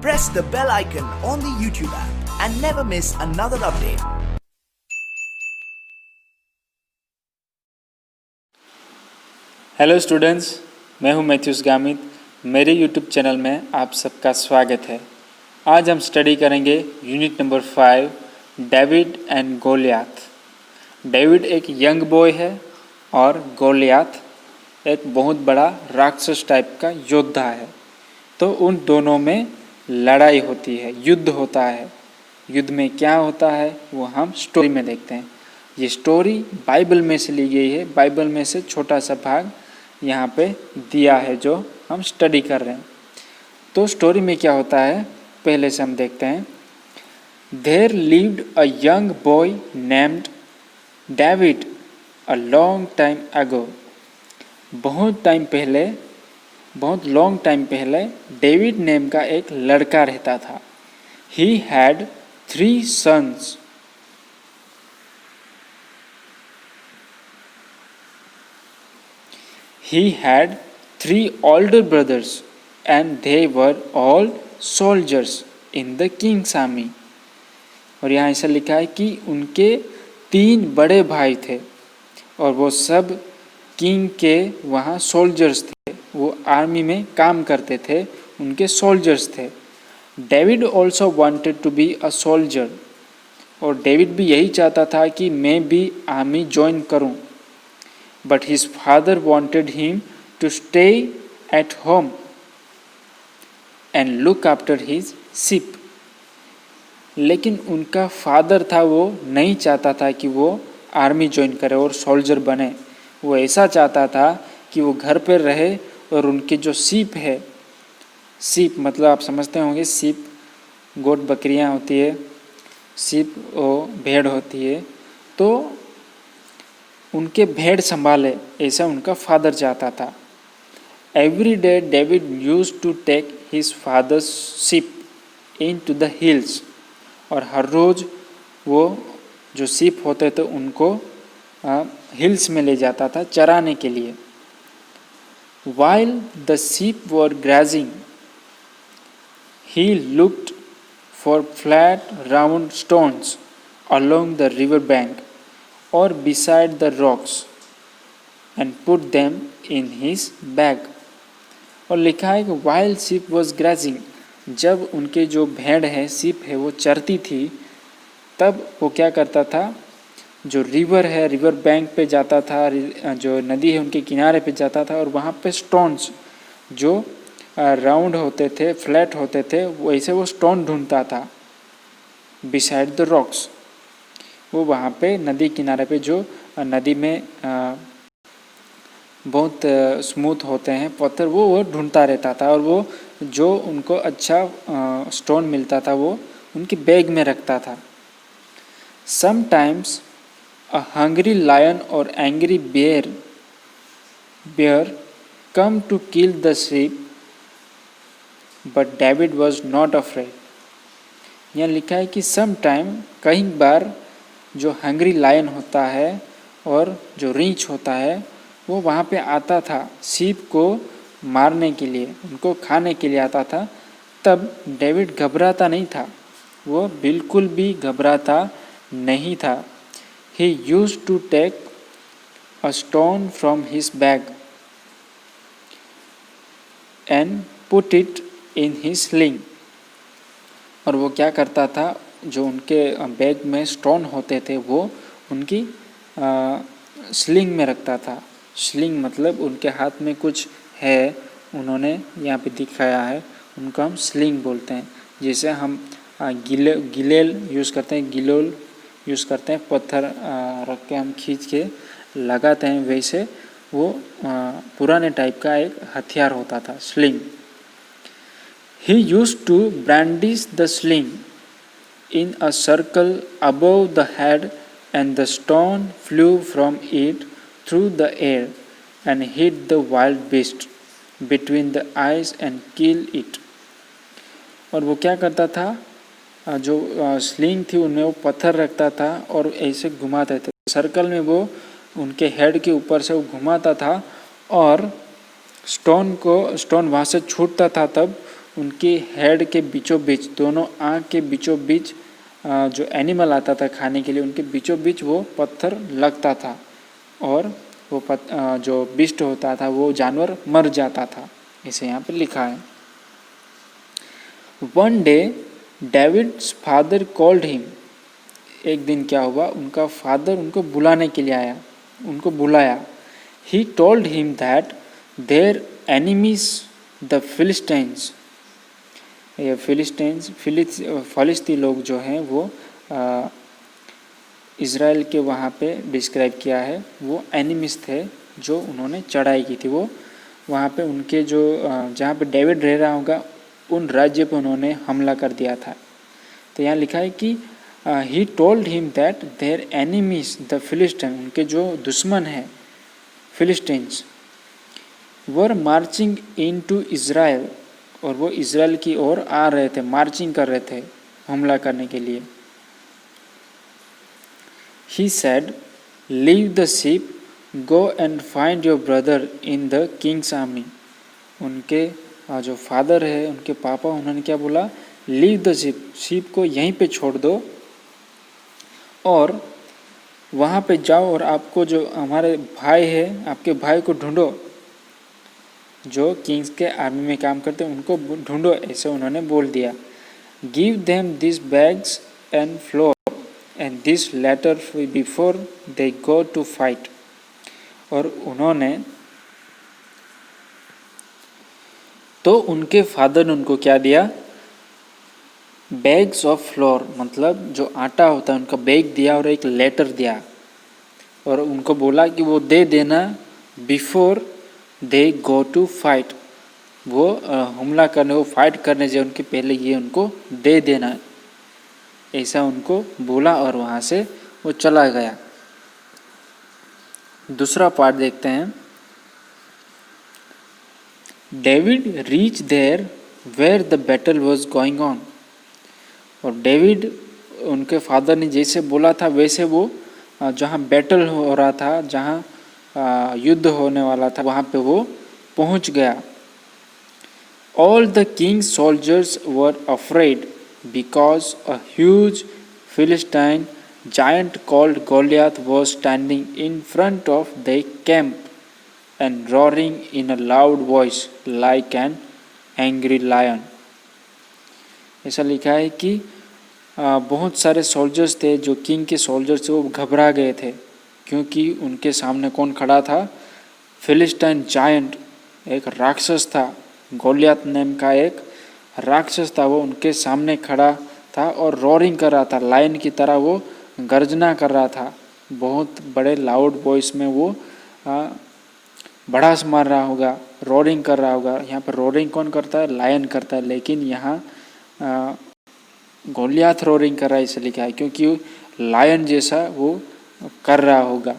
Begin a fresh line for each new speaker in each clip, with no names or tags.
Press the bell icon on the YouTube app and never miss another update.
Hello students, मैं हूं Matthews Gamit. मेरे YouTube channel में आप सबका स्वागत है। आज हम स्टडी करेंगे unit number 5, David and Goliath. David एक यंग बॉय है और गोलियाथ एक बहुत बड़ा राक्षस टाइप का योद्धा है। तो उन दोनों में लड़ाई होती है, युद्ध होता है। युद्ध में क्या होता है वो हम स्टोरी में देखते हैं। ये स्टोरी बाइबल में से ली गई है। बाइबल में से छोटा सा भाग यहाँ पे दिया है जो हम स्टडी कर रहे हैं। तो स्टोरी में क्या होता है पहले से हम देखते हैं। There lived a young boy named David a long time ago. बहुत लॉन्ग टाइम पहले डेविड नेम का एक लड़का रहता था। He had 3 sons. He had 3 older brothers and they were all soldiers in the king's army. और यहाँ ऐसा लिखा है कि उनके 3 बड़े भाई थे और वो सब किंग के वहाँ सोल्जर्स थे, वो आर्मी में काम करते थे, उनके सोल्जर्स थे। David also wanted to be a soldier. और डेविड भी यही चाहता था कि मैं भी आर्मी ज्वाइन करूं। But his father wanted him to stay at home and look after his sheep. लेकिन उनका फादर था वो नहीं चाहता था कि वो आर्मी ज्वाइन करे और सोल्जर बने। वो ऐसा चाहता था कि वो घर पर रहे और उनके जो शीप है, शीप मतलब आप समझते होंगे, शीप गोट बकरियां होती है, शीप वो भेड़ होती है, तो उनके भेड़ संभाले, ऐसा उनका फादर चाहता था। Every day David used to take his father's sheep into the hills. और हर रोज़ वो जो शीप होते थे उनको हिल्स में ले जाता था चराने के लिए। While the sheep were grazing he looked for flat round stones along the river bank or beside the rocks and put them in his bag. और लिखा है कि while sheep was grazing, जब उनके जो भेड़ है, sheep है, वो चरती थी, तब वो क्या करता था, जो रिवर है, रिवर बैंक पे जाता था, जो नदी है उनके किनारे पे जाता था और वहाँ पे स्टोन्स जो राउंड होते थे, फ्लैट होते थे, वैसे वो स्टोन ढूंढता था। बिसाइड द रॉक्स, वो वहाँ पे नदी किनारे पे जो नदी में बहुत स्मूथ होते हैं पत्थर, वो ढूंढता रहता था और वो जो उनको अच्छा स्टोन मिलता था वो उनके बैग में रखता था। समटाइम्स अ हंग्री लायन और angry bear come to kill the sheep but David was not afraid. यहाँ लिखा है कि समटाइम, कई बार, जो हंग्री लायन होता है और जो रीछ होता है वो वहाँ पे आता था शीप को मारने के लिए, उनको खाने के लिए आता था। तब डेविड घबराता नहीं था, वो बिल्कुल भी घबराता नहीं था। He used to take a stone from his bag and put it in his sling. और वो क्या करता था, जो उनके बैग में स्टोन होते थे वो उनकी स्लिंग में रखता था। स्लिंग मतलब उनके हाथ में कुछ है, उन्होंने यहाँ पे दिखाया है, उनको हम स्लिंग बोलते हैं। जैसे हम गिलेल यूज़ करते हैं, गिलोल यूज़ करते हैं, पत्थर रख के हम खींच के लगाते हैं, वैसे वो पुराने टाइप का एक हथियार होता था, sling. He used to brandish the sling in a circle above the head and the stone flew from it through the air and hit the wild beast between the eyes and killed it. और वो क्या करता था, जो sling थी उनमें वो पत्थर रखता था और ऐसे घुमाते थे सर्कल में, वो उनके हेड के ऊपर से वो घुमाता था और स्टोन वहाँ से छूटता था, तब उनके हेड के बीचों बीच, दोनों आँख के बीचों बीच जो एनिमल आता था खाने के लिए, उनके बीचों बीच वो पत्थर लगता था और वो जो बिस्ट होता था वो जानवर मर जाता था। इसे यहाँ पे लिखा है। One day David's father called him. एक दिन क्या हुआ, उनका फादर उनको बुलाने के लिए आया, उनको बुलाया। He told him that their enemies the Philistines. ये फिलिस्ती लोग जो हैं वो इज़राइल के वहाँ पे डिस्क्राइब किया है, वो एनिमीज थे जो उन्होंने चढ़ाई की थी। वो वहाँ पे उनके जो जहाँ पे डेविड रह रहा होगा उन राज्य पे उन्होंने हमला कर दिया था। तो यहाँ लिखा है कि he told him that their enemies the Philistine, उनके जो दुश्मन हैं Philistines, were marching into Israel, और वो इज़राइल की ओर आ रहे थे, मार्चिंग कर रहे थे हमला करने के लिए। He said, leave the sheep, go and find your brother in the king's army. उनके जो फादर है, उनके पापा, उन्होंने क्या बोला, लीव द sheep, sheep को यहीं पे छोड़ दो और वहाँ पे जाओ और आपको जो हमारे भाई है, आपके भाई को ढूंढो, जो किंग्स के आर्मी में काम करते हैं उनको ढूंढो, ऐसे उन्होंने बोल दिया। Give them this bags and floor and this letter before they go to fight। और उन्होंने तो उनके फादर ने उनको क्या दिया, बैग्स ऑफ फ्लोर, मतलब जो आटा होता है उनका बैग दिया और एक लेटर दिया और उनको बोला कि वो दे देना before they go to fight, वो हमला करने, वो फाइट करने जाए उनके पहले ये उनको दे देना, ऐसा उनको बोला और वहाँ से वो चला गया। दूसरा पार्ट देखते हैं। David reach there where the battle was going on. और डेविड, उनके फादर ने जैसे बोला था वैसे वो जहाँ बैटल हो रहा था, जहाँ युद्ध होने वाला था, वहाँ पे वो पहुँच गया। All the Kings soldiers were afraid because a huge Philistine giant called Goliath was standing in front of their camp and roaring in a loud voice like an angry lion। ऐसा लिखा है कि बहुत सारे सोल्जर्स थे, जो king के soldiers थे, वो घबरा गए थे क्योंकि उनके सामने कौन खड़ा था, फिलिस्टाइन जायंट, एक राक्षस था, गोलियत नाम का एक राक्षस था, वो उनके सामने खड़ा था और रोरिंग कर रहा था, लायन की तरह वो गर्जना कर रहा था, बहुत बड़े लाउड वॉइस में वो भड़ास मार रहा होगा, रोरिंग कर रहा होगा। यहाँ पर रोरिंग कौन करता है, लायन करता है, लेकिन यहाँ गोलियत रोरिंग कर रहा है इसे लिखा है क्योंकि लायन जैसा वो कर रहा होगा,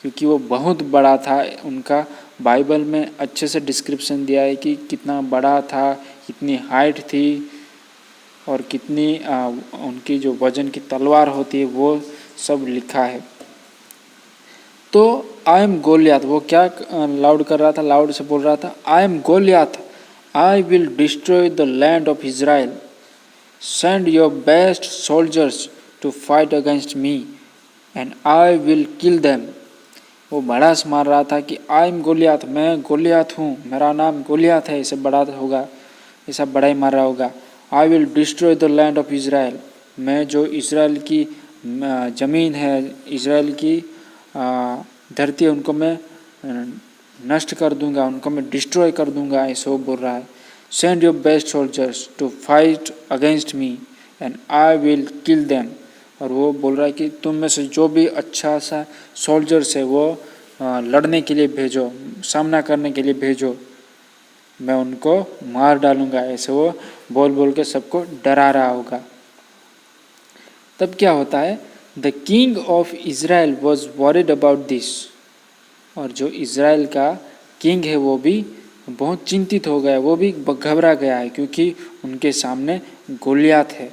क्योंकि वो बहुत बड़ा था। उनका बाइबल में अच्छे से डिस्क्रिप्शन दिया है कि कितना बड़ा था, कितनी हाइट थी और कितनी उनकी जो वजन की तलवार होती है वो सब लिखा है। तो आई एम गोलियत, वो क्या लाउड कर रहा था, लाउड से बोल रहा था, I am Goliath, I will destroy the land of Israel, send your best soldiers to fight against me and I will kill them. वो भड़ास मार रहा था कि आई एम गोलियत, मैं गोलियत हूँ, मेरा नाम गोलियत है, इसे बड़ा होगा, ऐसा बड़ाई मार रहा होगा। आई will destroy the land of Israel, मैं जो इज़राइल की ज़मीन है, इज़राइल की धरती है, उनको मैं नष्ट कर दूंगा, उनको मैं डिस्ट्रॉय कर दूंगा, ऐसा वो बोल रहा है। Send your best soldiers to fight against me and I will kill them. और वो बोल रहा है कि तुम में से जो भी अच्छा सा सोल्जर्स है वो लड़ने के लिए भेजो, सामना करने के लिए भेजो, मैं उनको मार डालूंगा, ऐसे वो बोल बोल के सबको डरा रहा होगा। तब क्या होता है, the king of Israel was worried about this, और जो इज़राइल का किंग है वो भी बहुत चिंतित हो गया, वो भी घबरा गया है क्योंकि उनके सामने गोलियत है।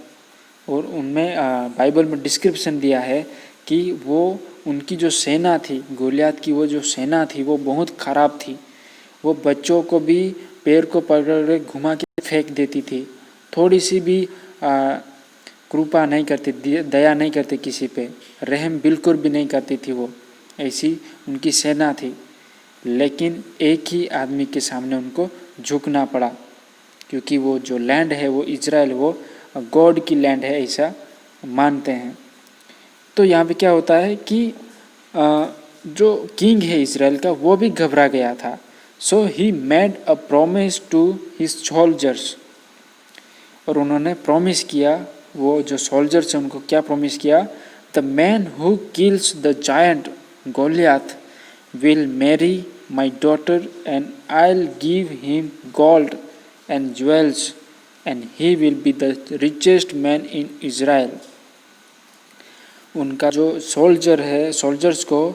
और उनमें बाइबल में डिस्क्रिप्शन दिया है कि वो उनकी जो सेना थी, गोलियत की वो जो सेना थी वो बहुत ख़राब थी, वो बच्चों को भी पैर को पकड़ घुमा के फेंक देती थी, थोड़ी सी भी कृपा नहीं करती, दया नहीं करती किसी पे, रहम बिल्कुल भी नहीं करती थी वो। ऐसी उनकी सेना थी। लेकिन एक ही आदमी के सामने उनको झुकना पड़ा, क्योंकि वो जो लैंड है वो इजराइल, वो गॉड की लैंड है, ऐसा मानते हैं। तो यहाँ पे क्या होता है कि जो किंग है इजराइल का वो भी घबरा गया था। So he made a promise to his soldiers, और उन्होंने प्रॉमिस किया, वो जो सोल्जर्स हैं उनको क्या प्रॉमिस किया, the man who kills the giant Goliath will marry my daughter and I will give him gold and jewels and he will be the richest man in Israel. उनका जो soldier है, soldiers को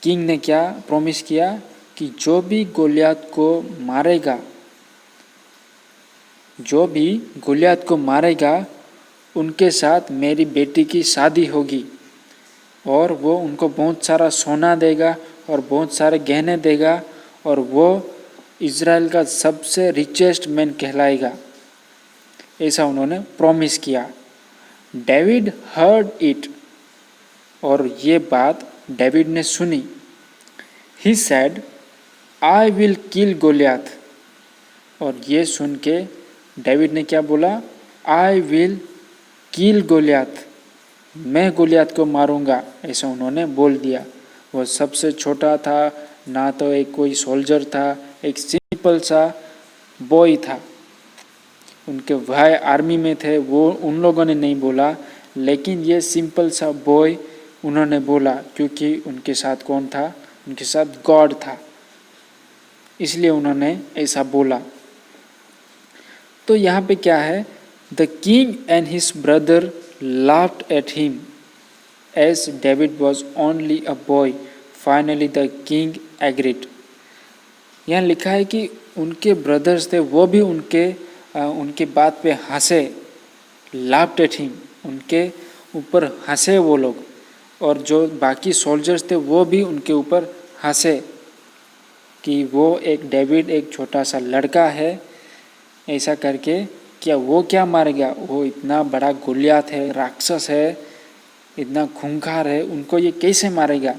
king ने क्या promise किया कि जो भी गोलियत को मारेगा, जो भी गोलियत को मारेगा उनके साथ मेरी बेटी की शादी होगी, और वो उनको बहुत सारा सोना देगा और बहुत सारे गहने देगा, और वो इज़राइल का सबसे रिचेस्ट मैन कहलाएगा। ऐसा उन्होंने प्रॉमिस किया। डेविड हर्ड इट, और ये बात डेविड ने सुनी। He said I will kill Goliath, और ये सुन के डेविड ने क्या बोला, आई विल किल गोलियथ, मैं गोलियथ को मारूंगा, ऐसा उन्होंने बोल दिया। वो सबसे छोटा था, ना तो एक कोई सोल्जर था, एक सिंपल सा बॉय था। उनके भाई आर्मी में थे, वो उन लोगों ने नहीं बोला, लेकिन ये सिंपल सा बॉय उन्होंने बोला, क्योंकि उनके साथ कौन था, उनके साथ गॉड था, इसलिए उन्होंने ऐसा बोला। तो यहाँ पे क्या है, the king and his brother laughed at him as David was only a boy. Finally the king agreed. यहाँ लिखा है कि उनके ब्रदर्स थे, वो भी उनके बात पे हंसे, laughed at him, उनके ऊपर हंसे वो लोग, और जो बाकी सोल्जर्स थे वो भी उनके ऊपर हंसे कि वो एक डेविड एक छोटा सा लड़का है, ऐसा करके क्या वो क्या मारेगा, वो इतना बड़ा गोलियत है, राक्षस है, इतना खूंखार है, उनको ये कैसे मारेगा,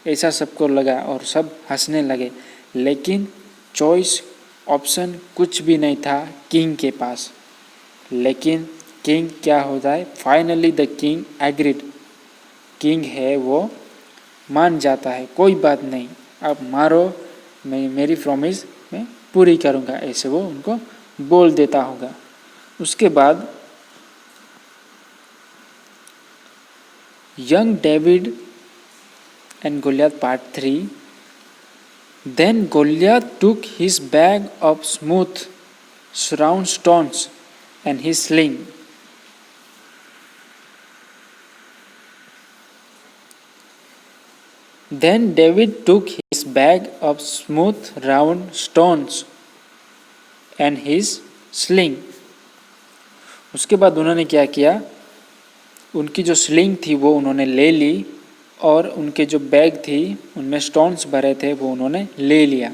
ऐसा सबको लगा और सब हंसने लगे। लेकिन चॉइस ऑप्शन कुछ भी नहीं था किंग के पास। लेकिन किंग क्या होता है, finally the king agreed, king है वो मान जाता है, कोई बात नहीं, आप मारो, मैं मेरी प्रॉमिस मैं पूरी करूँगा, ऐसे वो उनको बोल देता होगा। उसके बाद young David and Goliath part 3। Then Goliath took his bag of smooth round stones and his sling. Then David took his bag of smooth round stones and his sling. उसके बाद उन्होंने क्या किया, उनकी जो स्लिंग थी वो उन्होंने ले ली, और उनके जो बैग थी उनमें स्टोन्स भरे थे वो उन्होंने ले लिया।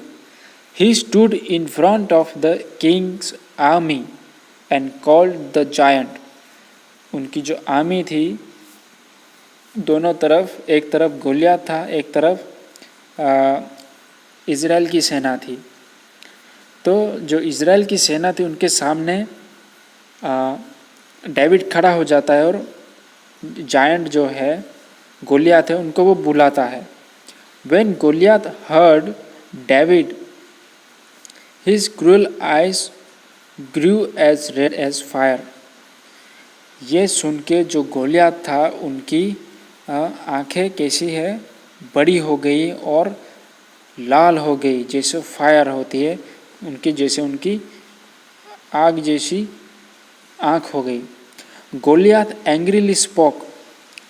He stood in front of the king's army and called the giant. उनकी जो आर्मी थी दोनों तरफ, एक तरफ गोलियत था, एक तरफ इज़राइल की सेना थी। तो जो इज़राइल की सेना थी उनके सामने डेविड खड़ा हो जाता है, और जायंट जो है गोलियत है उनको वो बुलाता है। When Goliath heard David, his cruel eyes grew as red as fire. ये सुन के जो गोलियत था उनकी आंखें कैसी है, बड़ी हो गई और लाल हो गई, जैसे फायर होती है उनकी, जैसे उनकी आग जैसी आंख हो गई। Goliath angrily spoke,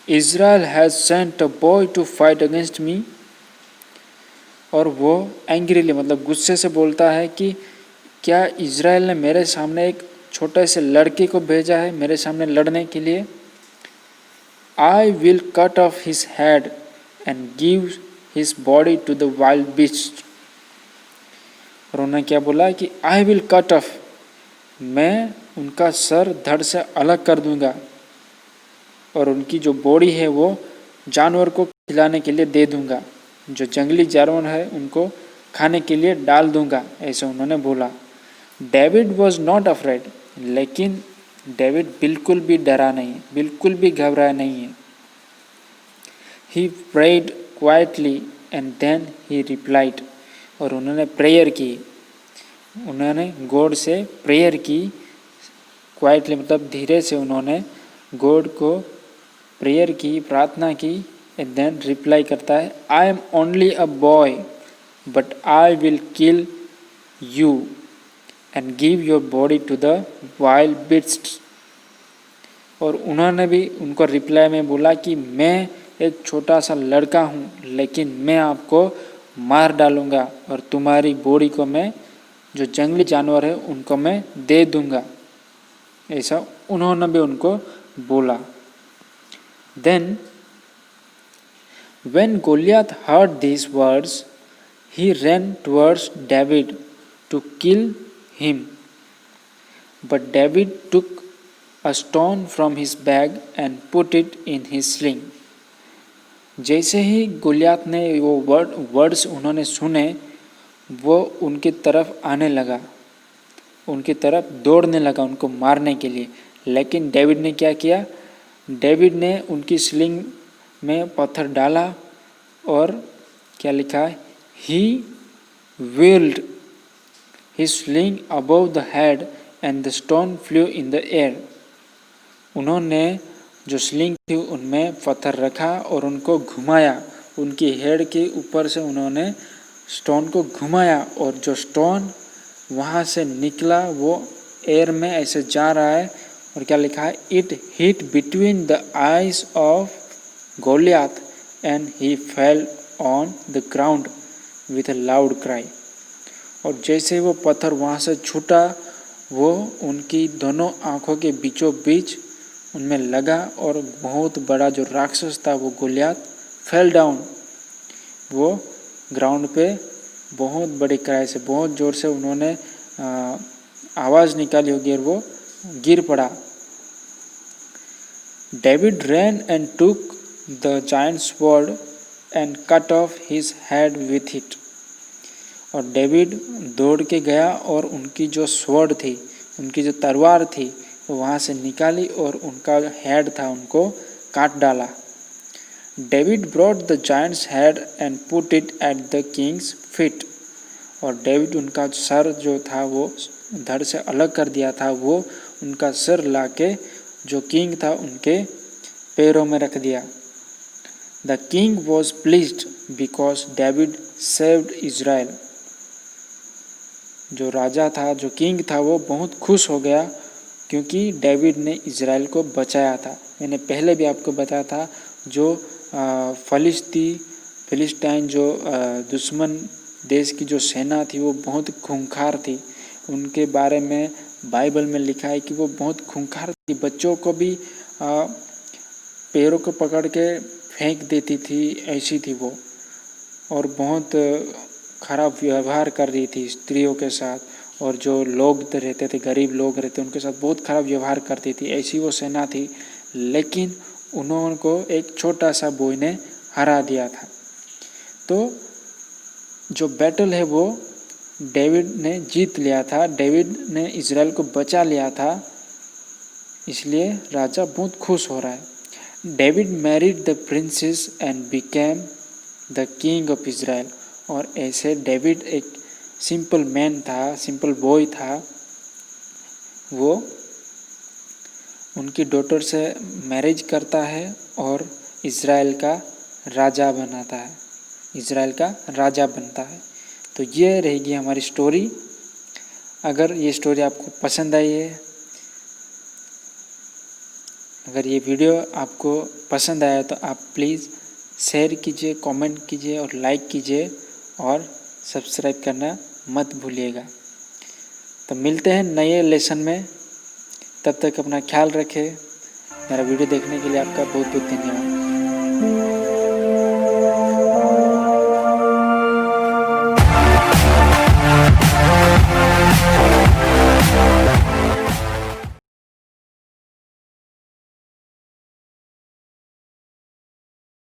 Israel has sent a boy to fight against me. और वो एंग्रीली मतलब गुस्से से बोलता है कि क्या इज़राइल ने मेरे सामने एक छोटे से लड़के को भेजा है मेरे सामने लड़ने के लिए। I will cut off his head and give his body to the wild beast. और उन्होंने क्या बोला कि आई विल कट ऑफ, मैं उनका सर धड़ से अलग कर दूंगा और उनकी जो बॉडी है वो जानवर को खिलाने के लिए दे दूंगा, जो जंगली जानवर है उनको खाने के लिए डाल दूंगा, ऐसे उन्होंने बोला। डेविड वॉज नॉट अफ्रेड, लेकिन डेविड बिल्कुल भी डरा नहीं, बिल्कुल भी घबराया नहीं है। He prayed quietly and then he replied, और उन्होंने प्रेयर की, उन्होंने गॉड से प्रेयर की, क्वाइटली मतलब धीरे से उन्होंने गॉड को प्रेयर की, प्रार्थना की, एंड देन रिप्लाई करता है, I am only a boy but I will kill you and give your body to the wild beasts. और उन्होंने भी उनको रिप्लाई में बोला कि मैं एक छोटा सा लड़का हूँ, लेकिन मैं आपको मार डालूँगा और तुम्हारी बॉडी को मैं, जो जंगली जानवर है उनको मैं दे दूँगा, ऐसा उन्होंने भी उनको बोला। Then when Goliath heard these words, he ran towards David to kill him. But David took a stone from his bag and put it in his sling. जैसे ही गोलियात ने वो वर्ड्स उन्होंने सुने, वो उनकी तरफ आने लगा, उनकी तरफ दौड़ने लगा उनको मारने के लिए। लेकिन डेविड ने क्या किया, डेविड ने उनकी स्लिंग में पत्थर डाला और क्या लिखा है, he whirled his sling above the head and the stone flew in the air. उन्होंने जो स्लिंग थी उनमें पत्थर रखा और उनको घुमाया, उनकी हेड के ऊपर से उन्होंने स्टोन को घुमाया और जो स्टोन वहाँ से निकला वो एयर में ऐसे जा रहा है। और क्या लिखा है, it hit between the eyes of Goliath and he fell on the ground with a loud cry. और जैसे वो पत्थर वहाँ से छूटा, वो उनकी दोनों आँखों के बीचों बीच उनमें लगा और बहुत बड़ा जो राक्षस था वो गोलियाथ फेल डाउन, वो ग्राउंड पे बहुत बड़ी क्राई से, बहुत ज़ोर से उन्होंने आवाज़ निकाली होगी और वो गिर पड़ा। David ran and took the giant sword and cut off his head with it. और डेविड दौड़ के गया और उनकी जो स्वॉर्ड थी, उनकी जो तलवार थी, वो वहाँ से निकाली और उनका हेड था उनको काट डाला। David brought the giants head and put it at the Kings feet. और डेविड उनका सर जो था वो धड़ से अलग कर दिया था, वो उनका सर लाके जो किंग था उनके पैरों में रख दिया। The king was pleased because David saved Israel. जो राजा था, जो किंग था, वो बहुत खुश हो गया क्योंकि डेविड ने इज़राइल को बचाया था। मैंने पहले भी आपको बताया था, जो फिलिस्टाइन जो दुश्मन देश की जो सेना थी वो बहुत खूंखार थी। उनके बारे में बाइबल में लिखा है कि वो बहुत खूंखार थी, बच्चों को भी पैरों को पकड़ के फेंक देती थी, ऐसी थी वो। और बहुत खराब व्यवहार कर रही थी स्त्रियों के साथ, और जो लोग रहते थे, गरीब लोग रहते, उनके साथ बहुत खराब व्यवहार करती थी, ऐसी वो सेना थी। लेकिन उनको एक छोटा सा बॉय ने हरा दिया था। तो जो बैटल है वो डेविड ने जीत लिया था, डेविड ने इज़राइल को बचा लिया था, इसलिए राजा बहुत खुश हो रहा है। David married the princess and became the king of Israel. और ऐसे डेविड एक सिंपल मैन था, सिंपल बॉय था, वो उनकी डॉटर से मैरिज करता है और इज़राइल का राजा बनाता है, इज़राइल का राजा बनता है। तो ये रहेगी हमारी स्टोरी। अगर ये स्टोरी आपको पसंद आई है, अगर ये वीडियो आपको पसंद आया तो आप प्लीज़ शेयर कीजिए, कमेंट कीजिए और लाइक कीजिए और सब्सक्राइब करना मत भूलिएगा। तो मिलते हैं नए लेसन में, तब तक अपना ख्याल रखें। मेरा वीडियो देखने के लिए आपका बहुत बहुत धन्यवाद।